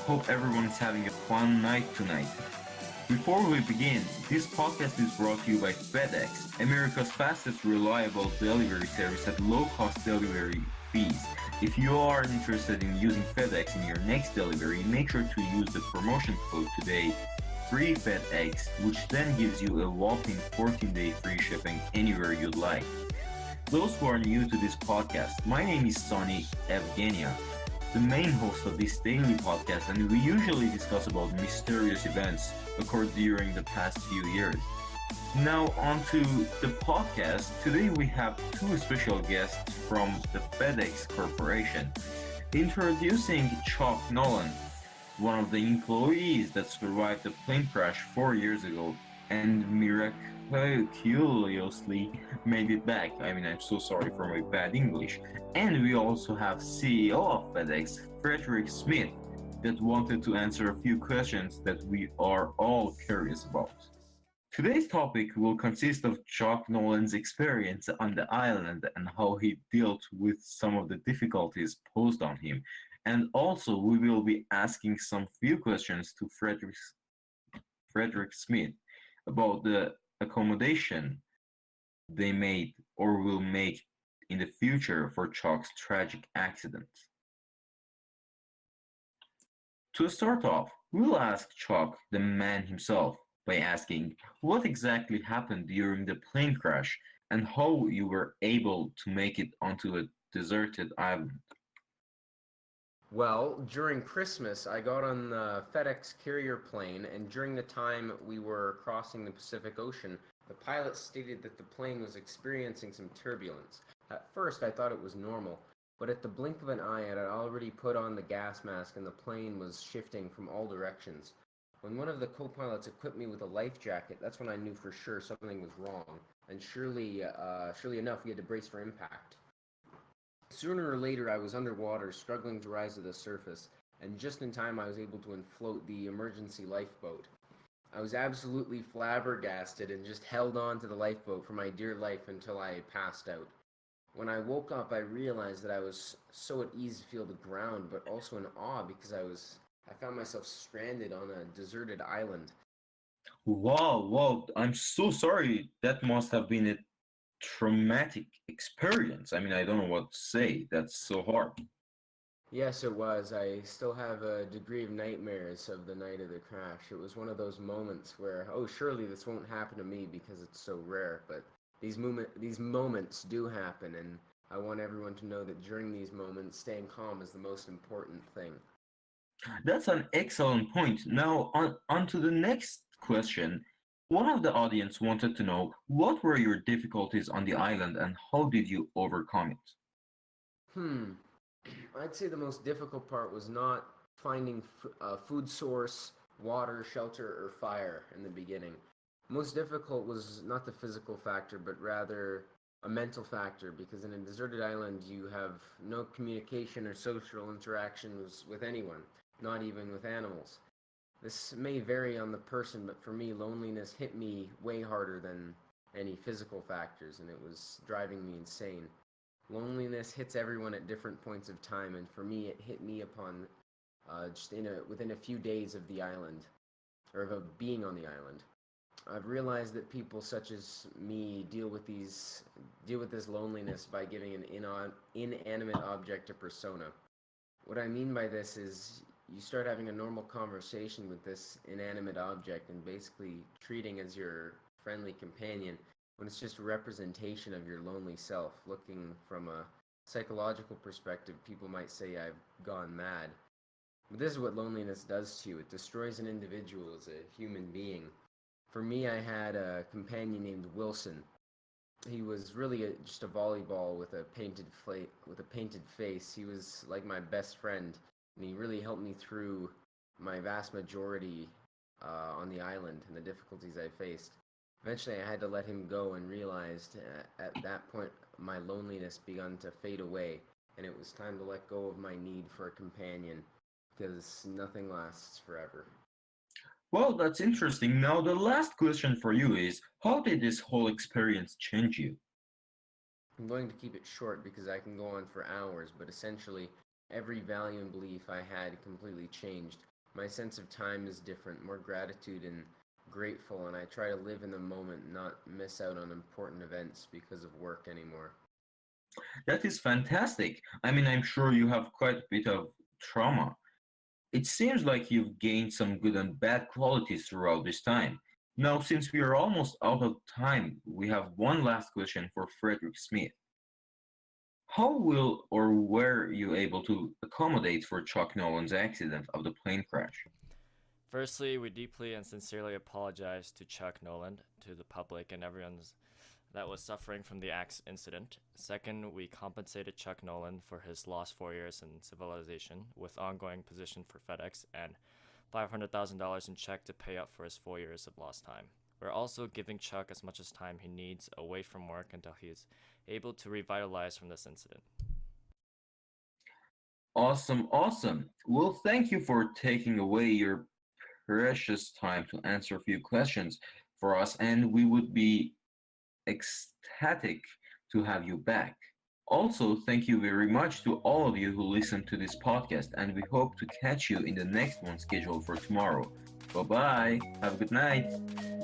Hope everyone is having a fun night tonight. Before we begin, this podcast is brought to you by FedEx, America's fastest reliable delivery service at low-cost delivery fees. If you are interested in using FedEx in your next delivery, make sure to use the promotion code today, FreeFedEx, which then gives you a whopping 14-day free shipping anywhere you'd like. Those who are new to this podcast, my name is Sonia, the main host of this daily podcast, and we usually discuss about mysterious events occurred during the past few years. Now on to the podcast. Today we have two special guests from the FedEx Corporation. Introducing Chuck Noland, one of the employees that survived the plane crash 4 years ago and miraculously made it back. I'm so sorry for my bad English. And we also have CEO of FedEx, Fredrick Smith, that wanted to answer a few questions that we are all curious about. Today's topic will consist of Chuck Noland's experience on the island and how he dealt with some of the difficulties posed on him. And also, we will be asking some few questions to Fredrick Smith about the accommodation they made or will make in the future for Chuck's tragic accident. To start off, we'll ask Chuck, the man himself, by asking what exactly happened during the plane crash and how you were able to make it onto a deserted island. Well, during Christmas, I got on the FedEx carrier plane, and during the time we were crossing the Pacific Ocean, the pilot stated that the plane was experiencing some turbulence. At first, I thought it was normal, but at the blink of an eye, I had already put on the gas mask and the plane was shifting from all directions. When one of the co-pilots equipped me with a life jacket, that's when I knew for sure something was wrong, and surely enough, we had to brace for impact. Sooner or later, I was underwater, struggling to rise to the surface, and just in time I was able to float the emergency lifeboat. I was absolutely flabbergasted and just held on to the lifeboat for my dear life until I passed out. When I woke up, I realized that I was so at ease to feel the ground, but also in awe because I found myself stranded on a deserted island. Wow, I'm so sorry. That must have been a traumatic experience. I don't know what to say. That's so hard. Yes, it was. I still have a degree of nightmares of the night of the crash. It was one of those moments where, oh, surely this won't happen to me because it's so rare, but these moments do happen, and I want everyone to know that during these moments, staying calm is the most important thing. That's an excellent point. Now, on to the next question. One of the audience wanted to know what were your difficulties on the island and how did you overcome it? Hmm. I'd say the most difficult part was not finding a food source, water, shelter, or fire in the beginning. Most difficult was not the physical factor, but rather a mental factor, because in a deserted island you have no communication or social interactions with anyone, not even with animals. This may vary on the person, but for me, loneliness hit me way harder than any physical factors, and it was driving me insane. Loneliness hits everyone at different points of time, and for me, it hit me upon within a few days of the island, or of being on the island. I've realized that people such as me deal with this loneliness by giving an inanimate object a persona. What I mean by this is you start having a normal conversation with this inanimate object and basically treating as your friendly companion when it's just a representation of your lonely self. Looking from a psychological perspective, people might say I've gone mad. But this is what loneliness does to you. It destroys an individual as a human being. For me, I had a companion named Wilson. He was really just a volleyball with a painted face. He was like my best friend, and he really helped me through my vast majority on the island and the difficulties I faced. Eventually, I had to let him go and realized at that point my loneliness begun to fade away, and it was time to let go of my need for a companion, because nothing lasts forever. Well, that's interesting. Now, the last question for you is how did this whole experience change you? I'm going to keep it short because I can go on for hours, but essentially, every value and belief I had completely changed. My sense of time is different, more gratitude and grateful, and I try to live in the moment, not miss out on important events because of work anymore. That is fantastic. I mean, I'm sure you have quite a bit of trauma. It seems like you've gained some good and bad qualities throughout this time. Now, since we are almost out of time, we have one last question for Frederick Smith. How will or were you able to accommodate for Chuck Nolan's accident of the plane crash? Firstly, we deeply and sincerely apologize to Chuck Noland, to the public, and everyone that was suffering from the axe incident. Second, we compensated Chuck Noland for his lost 4 years in civilization with ongoing position for FedEx and $500,000 in check to pay up for his 4 years of lost time. We're also giving Chuck as much as time he needs away from work until he is able to revitalize from this incident. Awesome, awesome. Well, thank you for taking away your precious time to answer a few questions for us, and we would be ecstatic to have you back. Also, thank you very much to all of you who listened to this podcast, and we hope to catch you in the next one scheduled for tomorrow. Bye bye. Have a good night.